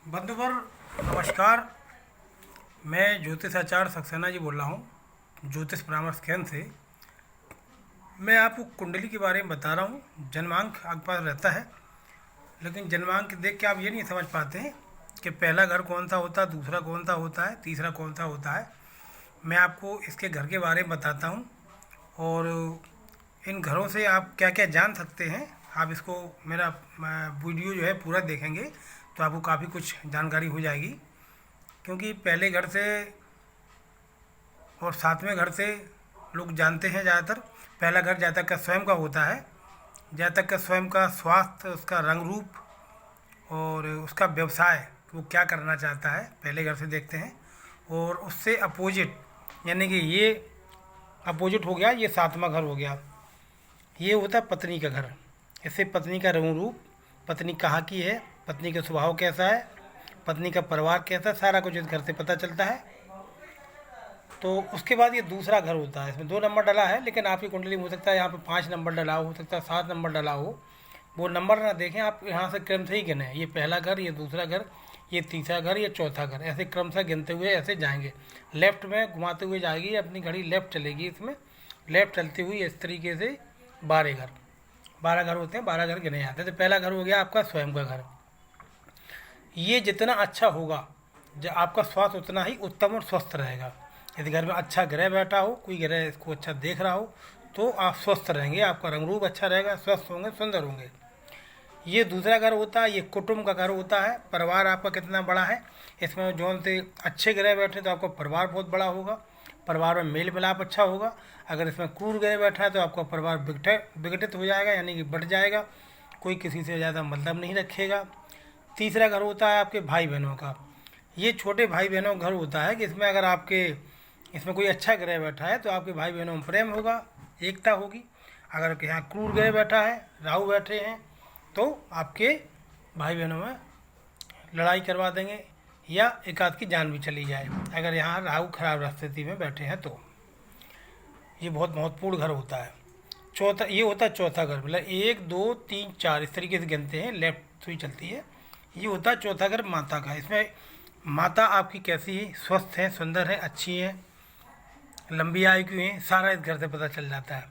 बंधुवर नमस्कार। मैं ज्योतिष आचार्य सक्सेना जी बोल रहा हूँ ज्योतिष परामर्श केंद्र से। मैं आपको कुंडली के बारे में बता रहा हूँ। जन्मांक आपके पास रहता है, लेकिन जन्मांक देख के आप ये नहीं समझ पाते हैं कि पहला घर कौन सा होता है, दूसरा कौन सा होता है, तीसरा कौन सा होता है। मैं आपको इसके घर के बारे में बताता हूँ और इन घरों से आप क्या क्या जान सकते हैं। आप इसको मेरा वीडियो जो है पूरा देखेंगे तो आपको काफ़ी कुछ जानकारी हो जाएगी, क्योंकि पहले घर से और सातवें घर से लोग जानते हैं ज़्यादातर। पहला घर जातक का स्वयं का होता है। जातक का स्वयं का स्वास्थ्य, उसका रंग रूप और उसका व्यवसाय, वो क्या करना चाहता है, पहले घर से देखते हैं। और उससे अपोजिट, यानी कि ये अपोजिट हो गया, ये सातवां घर हो गया। ये होता है पत्नी का घर। इससे पत्नी का रंग रूप, पत्नी कहाँ की है, पत्नी का स्वभाव कैसा है, पत्नी का परिवार कैसा है, सारा कुछ इस घर से पता चलता है। तो उसके बाद ये दूसरा घर होता है। इसमें 2 नंबर डला है, लेकिन आपकी कुंडली में हो सकता है यहाँ पे 5 नंबर डला हो सकता है 7 नंबर डला हो। वो नंबर ना देखें आप, यहाँ से क्रम से ही गिने। ये पहला घर, ये दूसरा घर, ये तीसरा घर, ये चौथा घर, ऐसे क्रम से गिनते हुए ऐसे जाएंगे। लेफ्ट में घुमाते हुए जाएगी, अपनी घड़ी लेफ्ट चलेगी। इसमें लेफ्ट चलती हुई इस तरीके से 12 घर होते हैं, 12 घर गिने जाते हैं। तो पहला घर हो गया आपका स्वयं का घर। ये जितना अच्छा होगा, जो आपका स्वास्थ्य उतना ही उत्तम और स्वस्थ रहेगा। यदि घर में अच्छा ग्रह बैठा हो, कोई ग्रह इसको अच्छा देख रहा हो, तो आप स्वस्थ रहेंगे, आपका रंग रूप अच्छा रहेगा, स्वस्थ होंगे, सुंदर होंगे। ये दूसरा घर होता है, ये कुटुंब का घर होता है। परिवार आपका कितना बड़ा है, इसमें जौन से अच्छे ग्रह बैठे तो आपका परिवार बहुत बड़ा होगा, परिवार में मेल मिलाप अच्छा होगा। अगर इसमें क्रूर ग्रह बैठा है तो आपका परिवार विघटित हो जाएगा, यानी कि बढ़ जाएगा, कोई किसी से ज़्यादा मतलब नहीं रखेगा। तीसरा घर होता है आपके भाई बहनों का। ये छोटे भाई बहनों का घर होता है कि इसमें अगर आपके इसमें कोई अच्छा ग्रह बैठा है तो आपके भाई बहनों में प्रेम होगा, एकता होगी। अगर यहाँ क्रूर ग्रह बैठा है, राहु बैठे हैं, तो आपके भाई बहनों में लड़ाई करवा देंगे या एक आध की जान भी चली जाए, अगर यहाँ राहु खराब स्थिति में बैठे हैं तो। ये बहुत महत्वपूर्ण घर होता है। चौथा ये होता है चौथा घर, मतलब 1 2 3 4 इस तरीके से गिनते हैं, लेफ्ट सुई चलती है। ये होता है चौथा घर माता का। इसमें माता आपकी कैसी है, स्वस्थ है, सुंदर है, अच्छी है, लंबी आयु की है, सारा इस घर से पता चल जाता है।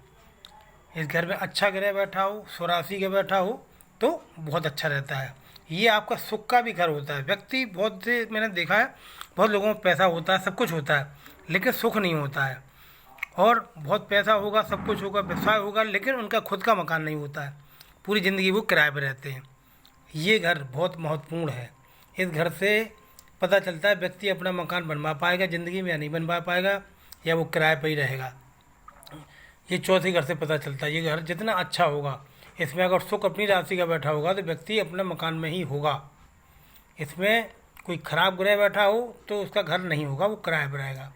इस घर में अच्छा ग्रह बैठा हो, स्वराशि का बैठा हो तो बहुत अच्छा रहता है। ये आपका सुख का भी घर होता है। व्यक्ति बहुत से मैंने देखा है, बहुत लोगों में पैसा होता है, सब कुछ होता है, लेकिन सुख नहीं होता है। और बहुत पैसा होगा, सब कुछ होगा, व्यवसाय होगा, लेकिन उनका खुद का मकान नहीं होता है, पूरी ज़िंदगी वो किराए पर रहते हैं। ये घर बहुत महत्वपूर्ण है। इस घर से पता चलता है व्यक्ति अपना मकान बनवा पाएगा ज़िंदगी में या नहीं बनवा पाएगा, या वो किराए पर ही रहेगा। ये चौथे घर से पता चलता है। ये घर जितना अच्छा होगा, इसमें अगर सुख अपनी राशि का बैठा होगा तो व्यक्ति अपने मकान में ही होगा। इसमें कोई खराब ग्रह बैठा हो तो उसका घर नहीं होगा, वो किराए पर रहेगा।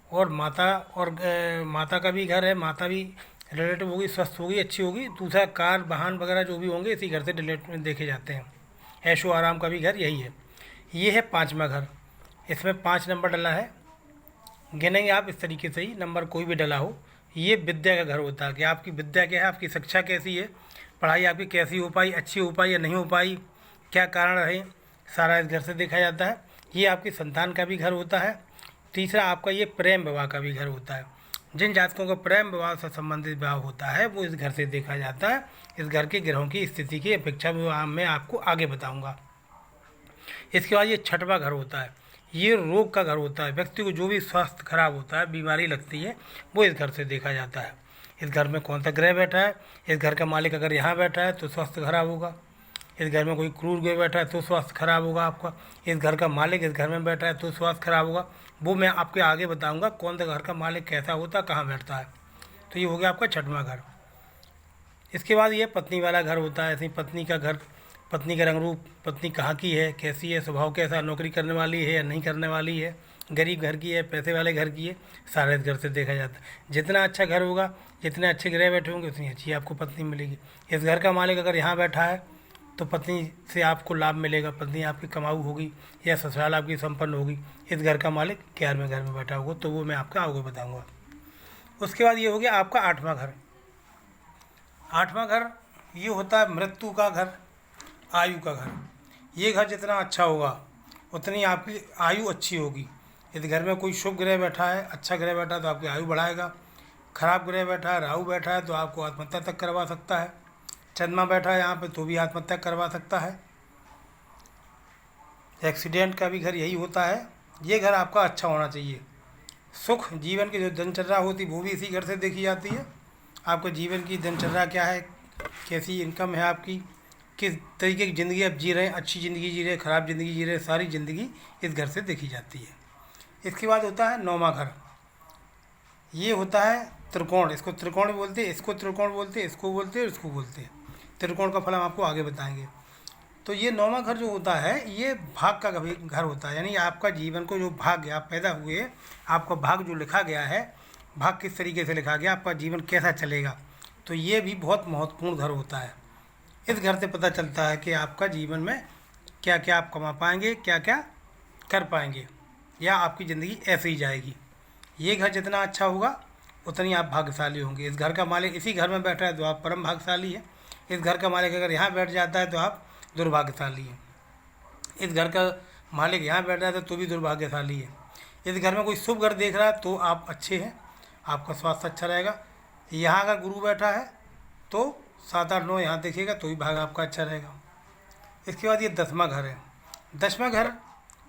और माता का भी घर है, माता भी रिलेटिव होगी, स्वस्थ होगी, अच्छी होगी। दूसरा कार वाहन वगैरह जो भी होंगे इसी घर से रिलेटेड देखे जाते हैं। ऐशो आराम का भी घर यही है। ये है 5वां घर। इसमें 5 नंबर डला है, गिनेंगे आप इस तरीके से ही, नंबर कोई भी डला हो। ये विद्या का घर होता है कि आपकी विद्या क्या है, आपकी शिक्षा कैसी है, पढ़ाई आपकी कैसी हो पाई, अच्छी हो पाई या नहीं हो पाई, क्या कारण रहे, सारा इस घर से देखा जाता है। ये आपकी संतान का भी घर होता है। तीसरा आपका ये प्रेम विवाह का भी घर होता है। जिन जातकों का प्रेम विवाह से संबंधित विवाह होता है वो इस घर से देखा जाता है। इस घर के ग्रहों की स्थिति की अपेक्षा मैं आपको आगे बताऊँगा। इसके बाद ये 6वां घर होता है। ये रोग का घर होता है। व्यक्ति को जो भी स्वास्थ्य खराब होता है, बीमारी लगती है, वो इस घर से देखा जाता है। इस घर में कौन सा ग्रह बैठा है, इस घर का मालिक अगर यहाँ बैठा है तो स्वास्थ्य खराब होगा। इस घर में कोई क्रूर ग्रह बैठा है तो स्वास्थ्य खराब होगा आपका। इस घर का मालिक इस घर में बैठा है तो स्वास्थ्य खराब होगा। वो मैं आपके आगे बताऊँगा कौन सा घर का मालिक कैसा होता है, कहाँ बैठता है। तो ये हो गया आपका 6वां घर। इसके बाद ये पत्नी वाला घर होता है। ऐसे पत्नी का घर, पत्नी का रंग रूप, पत्नी कहाँ की है, कैसी है, स्वभाव कैसा, नौकरी करने वाली है या नहीं करने वाली है, गरीब घर की है, पैसे वाले घर की है, सारा इस घर से देखा जाता है। जितना अच्छा घर होगा, जितने अच्छे ग्रह बैठे होंगे, उतनी अच्छी आपको पत्नी मिलेगी। इस घर का मालिक अगर यहाँ बैठा है तो पत्नी से आपको लाभ मिलेगा, पत्नी आपकी कमाऊ होगी या ससुराल आपकी संपन्न होगी। इस घर का मालिक 11वें घर में बैठा होगा, तो वो मैं आपका आगे बताऊँगा। उसके बाद ये हो गया आपका 8वां घर। 8वां घर ये होता है मृत्यु का घर, आयु का घर। ये घर जितना अच्छा होगा उतनी आपकी आयु अच्छी होगी। यदि घर में कोई शुभ ग्रह बैठा है, अच्छा ग्रह बैठा है तो आपकी आयु बढ़ाएगा। खराब ग्रह बैठा है, राहु बैठा है तो आपको आत्महत्या तक करवा सकता है। चंद्रमा बैठा है यहाँ पे तो भी आत्महत्या करवा सकता है। एक्सीडेंट का भी घर यही होता है। ये घर आपका अच्छा होना चाहिए। सुख जीवन की जो दिनचर्या होती वो भी इसी घर से देखी जाती है। आपके जीवन की दिनचर्या क्या है, कैसी इनकम है आपकी, किस तरीके की ज़िंदगी आप जी रहे हैं, अच्छी ज़िंदगी जी रहे हैं, ख़राब ज़िंदगी जी रहे हैं, सारी ज़िंदगी इस घर से देखी जाती है। इसके बाद होता है नौवां घर। ये होता है त्रिकोण। इसको त्रिकोण बोलते हैं, इसको त्रिकोण बोलते हैं, इसको बोलते हैं और इसको बोलते हैं। त्रिकोण का फल हम आपको आगे बताएंगे। तो ये नौवां घर जो होता है ये भाग का कभी घर होता है, यानी आपका जीवन को जो भाग्य आप पैदा हुए, आपका भाग जो लिखा गया है, भाग किस तरीके से लिखा गया, आपका जीवन कैसा चलेगा, तो ये भी बहुत महत्वपूर्ण घर होता है। इस घर से पता चलता है कि आपका जीवन में क्या क्या आप कमा पाएंगे, क्या क्या कर पाएंगे, या आपकी ज़िंदगी ऐसे ही जाएगी। ये घर जितना अच्छा होगा उतनी आप भाग्यशाली होंगे। इस घर का मालिक इसी घर में बैठा है तो आप परम भाग्यशाली हैं। इस घर का मालिक अगर यहाँ बैठ जाता है तो आप दुर्भाग्यशाली हैं। इस घर का मालिक यहाँ बैठ जाता है तो भी दुर्भाग्यशाली है। इस घर में कोई शुभ घर देख रहा है तो आप अच्छे हैं, आपका स्वास्थ्य अच्छा रहेगा। यहाँ अगर गुरु बैठा है तो 7, 8, 9 यहाँ देखिएगा तो भी भाग आपका अच्छा रहेगा। इसके बाद ये 10वां घर है। 10वां घर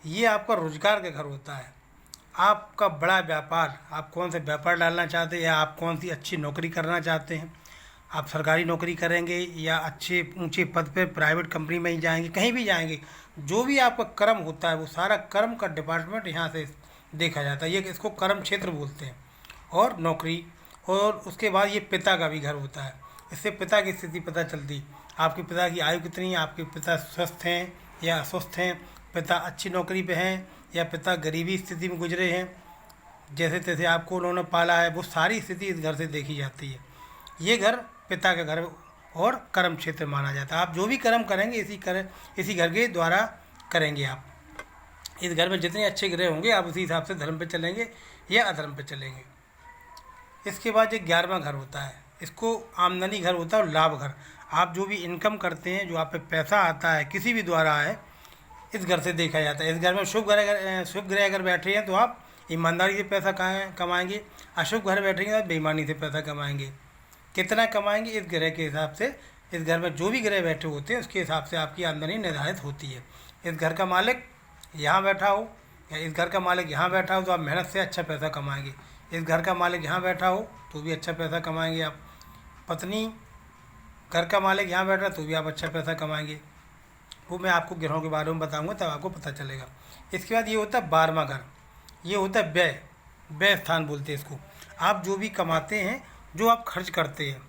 ये आपका रोजगार का घर होता है। आपका बड़ा व्यापार, आप कौन सा व्यापार डालना चाहते हैं, या आप कौन सी अच्छी नौकरी करना चाहते हैं, आप सरकारी नौकरी करेंगे या अच्छे ऊंचे पद पे प्राइवेट कंपनी में ही जाएंगे, कहीं भी जाएंगे, जो भी आपका कर्म होता है वो सारा कर्म का डिपार्टमेंट यहाँ से देखा जाता है। ये इसको कर्म क्षेत्र बोलते हैं। और नौकरी, और उसके बाद ये पिता का भी घर होता है। इससे पिता की स्थिति पता चलती, आपके पिता की आयु कितनी है, आपके पिता स्वस्थ हैं या अस्वस्थ हैं, पिता अच्छी नौकरी पे हैं या पिता गरीबी स्थिति में गुजरे हैं, जैसे तैसे आपको उन्होंने पाला है, वो सारी स्थिति इस घर से देखी जाती है। ये घर पिता का घर और कर्म क्षेत्र माना जाता है। आप जो भी कर्म करेंगे इसी घर के द्वारा करेंगे। आप इस घर में जितने अच्छे ग्रह होंगे आप उसी हिसाब से धर्म पे चलेंगे या अधर्म पे चलेंगे। इसके बाद ये 11वां घर होता है। इसको आमदनी घर होता है और लाभ घर। आप जो भी इनकम करते हैं, जो आप पे पैसा आता है किसी भी द्वारा है, इस घर से देखा जाता है। इस घर में शुभ ग्रह अगर बैठे हैं तो आप ईमानदारी से पैसा कमाएंगे, अशुभ घर बैठेंगे तो बेईमानी से पैसा कमाएंगे। कितना कमाएंगे इस ग्रह के हिसाब से, इस घर में जो भी ग्रह बैठे होते हैं उसके हिसाब से आपकी आमदनी निर्धारित होती है। इस घर का मालिक यहाँ बैठा हो या इस घर का मालिक यहाँ बैठा हो तो आप मेहनत से अच्छा पैसा कमाएंगे। इस घर का मालिक यहाँ बैठा हो तो भी अच्छा पैसा कमाएंगे आप। पत्नी घर का मालिक यहाँ बैठा तो भी आप अच्छा पैसा कमाएंगे। वो मैं आपको ग्रहों के बारे में बताऊंगा तब आपको पता चलेगा। इसके बाद ये होता है 12वां घर। ये होता है व्यय स्थान बोलते हैं इसको। आप जो भी कमाते हैं, जो आप खर्च करते हैं,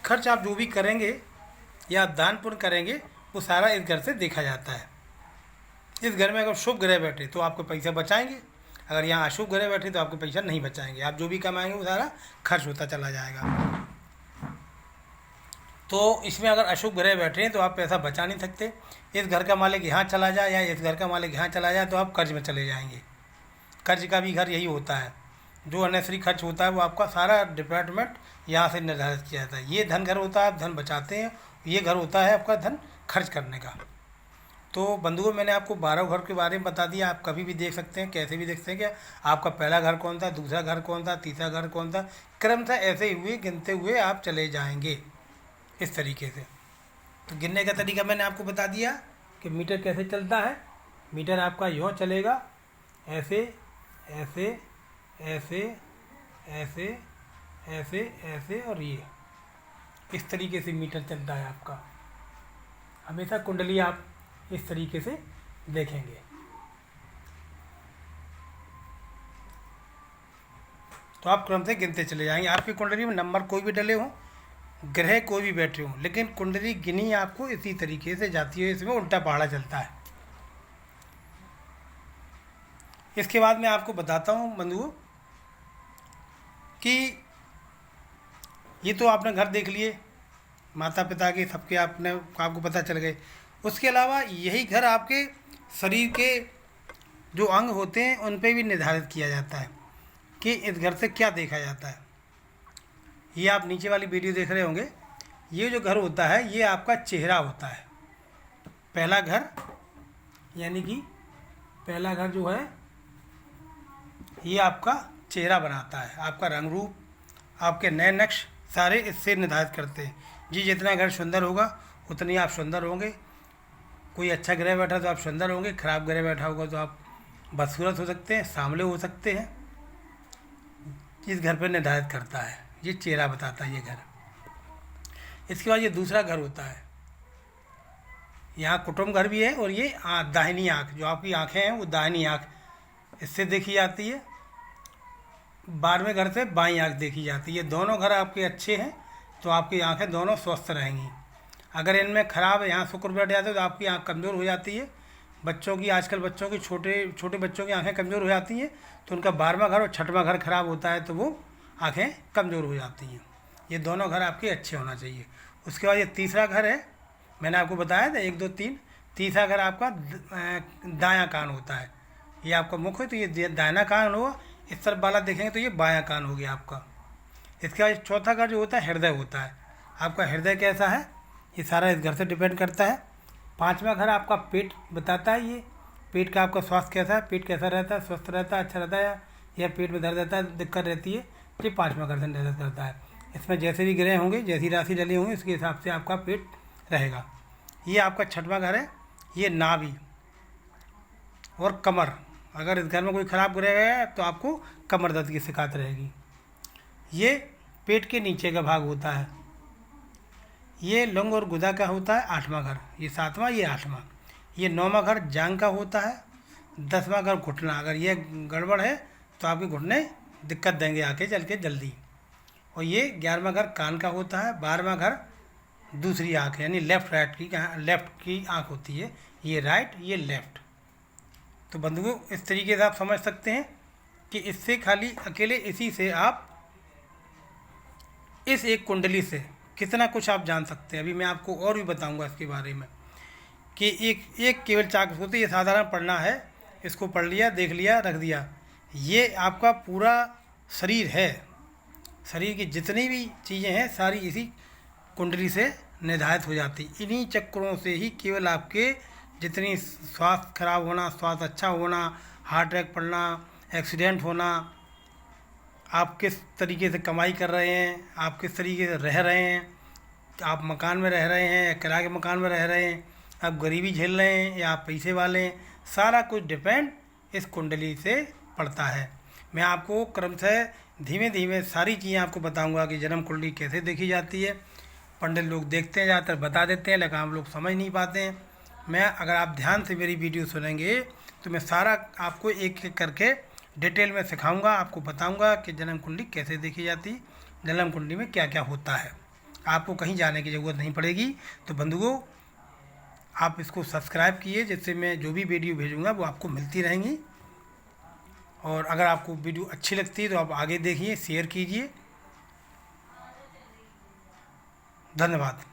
खर्च आप जो भी करेंगे या दान पुण्य करेंगे वो सारा इस घर से देखा जाता है। इस घर में अगर शुभ ग्रह बैठे तो आपको पैसा बचाएंगे, अगर यहाँ अशुभ ग्रह बैठे तो आपको पैसा नहीं बचाएंगे। आप जो भी कमाएंगे वो सारा खर्च होता चला जाएगा। तो इसमें अगर अशुभ ग्रह बैठे हैं तो आप पैसा बचा नहीं सकते। इस घर का मालिक यहाँ चला जाए या इस घर का मालिक यहाँ चला जाए तो आप कर्ज में चले जाएंगे। कर्ज का भी घर यही होता है। जो अननेसरी खर्च होता है वो आपका सारा डिपार्टमेंट यहाँ से निर्धारित किया जाता है। ये धन घर होता है, आप धन बचाते हैं। ये घर होता है आपका धन खर्च करने का। तो बंधुओं, मैंने आपको 12 घर के बारे में बता दिया। आप कभी भी देख सकते हैं, कैसे भी देख सकते हैं कि आपका पहला घर कौन था, दूसरा घर कौन था, तीसरा घर कौन था। क्रम था ऐसे हुए गिनते हुए आप चले जाएंगे इस तरीके से। तो गिनने का तरीका मैंने आपको बता दिया कि मीटर कैसे चलता है। मीटर आपका यूँ चलेगा, ऐसे ऐसे ऐसे ऐसे ऐसे ऐसे और ये इस तरीके से मीटर चलता है आपका। हमेशा कुंडली आप इस तरीके से देखेंगे। तो आप क्रम से गिनते चले जाएंगे। आपकी कुंडली में नंबर कोई भी डले हों, ग्रह कोई भी बैठे हों, लेकिन कुंडली गिनी आपको इसी तरीके से जाती है। इसमें उल्टा पहाड़ा चलता है। इसके बाद मैं आपको बताता हूँ बंधुओं कि ये तो आपने घर देख लिए, माता पिता के सबके आपको पता चल गए। उसके अलावा यही घर आपके शरीर के जो अंग होते हैं उन पे भी निर्धारित किया जाता है कि इस घर से क्या देखा जाता है। ये आप नीचे वाली वीडियो देख रहे होंगे। ये जो घर होता है ये आपका चेहरा होता है। पहला घर, यानी कि पहला घर जो है ये आपका चेहरा बनाता है, आपका रंग रूप, आपके नए नक्श सारे इससे निर्धारित करते हैं। जी जितना घर सुंदर होगा उतनी आप सुंदर होंगे। कोई अच्छा ग्रह बैठा तो आप सुंदर होंगे, खराब ग्रह बैठा होगा तो आप बदसूरत हो सकते हैं, सांवले हो सकते हैं। इस घर पर निर्धारित करता है, ये चेहरा बताता है ये घर। इसके बाद ये दूसरा घर होता है, यहाँ कुटुंब घर भी है, और ये दाहिनी आँख, जो आपकी आँखें हैं वो दाहिनी आँख इससे देखी जाती है, 12वें घर से बाईं आँख देखी जाती है। दोनों घर आपके अच्छे हैं तो आपकी आँखें दोनों स्वस्थ रहेंगी। अगर इनमें खराब है, यहाँ शुक्र बैठ जाते तो आपकी आँख कमज़ोर हो जाती है। बच्चों की, आजकल बच्चों की, छोटे छोटे बच्चों की आँखें कमज़ोर हो जाती हैं, तो उनका 12वां घर और 6वां घर खराब होता है तो वो आँखें कमज़ोर हो जाती हैं। ये दोनों घर आपके अच्छे होना चाहिए। उसके बाद ये तीसरा घर है, मैंने आपको बताया था 1 2 3। तीसरा घर आपका दायां कान होता है। ये आपका मुख है तो ये दाहिना कान हुआ, इस तरफ वाला देखेंगे तो ये बायां कान हो गया आपका। इसके बाद चौथा घर जो होता है हृदय होता है। आपका हृदय कैसा है ये सारा इस घर से डिपेंड करता है। 5वां घर आपका पेट बताता है, ये पेट का आपका स्वास्थ्य कैसा है, पेट कैसा रहता है, स्वस्थ रहता है, अच्छा रहता है, या पेट में दर्द रहता है, दिक्कत रहती है, ये 5वां घर से निर्धारित करता है। इसमें जैसे भी ग्रह होंगे, जैसी राशि डली होंगी, उसके हिसाब से आपका पेट रहेगा। ये आपका 6वां घर है, ये नाभि और कमर। अगर इस घर में कोई खराब ग्रह है तो आपको कमर दर्द की शिकायत रहेगी। ये पेट के नीचे का भाग होता है। ये लंग और गुदा का होता है 8वां घर, ये 7वां, ये 8वां। ये 9वां घर जांग का होता है। 10वां घर घुटना। अगर ये गड़बड़ है तो आपके घुटने दिक्कत देंगे आके चल के जल्दी। और ये 11वां घर कान का होता है। 12वां घर दूसरी आँख यानी लेफ्ट की आँख होती है, ये राइट, ये लेफ्ट। तो बंधुओं इस तरीके से आप समझ सकते हैं कि इससे खाली अकेले इसी से आप इस एक कुंडली से कितना कुछ आप जान सकते हैं। अभी मैं आपको और भी बताऊंगा इसके बारे में कि एक केवल चाक होती है, ये साधारण पढ़ना है, इसको पढ़ लिया, देख लिया, रख दिया। ये आपका पूरा शरीर है, शरीर की जितनी भी चीज़ें हैं सारी इसी कुंडली से निर्धारित हो जाती। इन्हीं चक्रों से ही केवल आपके जितनी स्वास्थ्य खराब होना, स्वास्थ्य अच्छा होना, हार्ट अटैक पड़ना, एक्सीडेंट होना, आप किस तरीके से कमाई कर रहे हैं, आप किस तरीके से रह रहे हैं, आप मकान में रह रहे हैं या किराए के मकान में रह रहे हैं, आप गरीबी झेल रहे हैं या आप पैसे वाले हैं, सारा कुछ डिपेंड इस कुंडली से पड़ता है। मैं आपको क्रमशः धीमे धीमे सारी चीज़ें आपको बताऊंगा कि जन्म कुंडली कैसे देखी जाती है। पंडित लोग देखते हैं, ज़्यादातर बता देते हैं, लेकिन हम लोग समझ नहीं पाते हैं। मैं अगर आप ध्यान से मेरी वीडियो सुनेंगे तो मैं सारा आपको एक एक करके डिटेल में सिखाऊंगा, आपको बताऊंगा कि जन्म कुंडली कैसे देखी जाती है, जन्म कुंडली में क्या क्या होता है। आपको कहीं जाने की ज़रूरत नहीं पड़ेगी। तो बंधुओं आप इसको सब्सक्राइब कीजिए, जिससे मैं जो भी वीडियो भेजूँगा वो आपको मिलती रहेंगी। और अगर आपको वीडियो अच्छी लगती है तो आप आगे देखिए, शेयर कीजिए। धन्यवाद।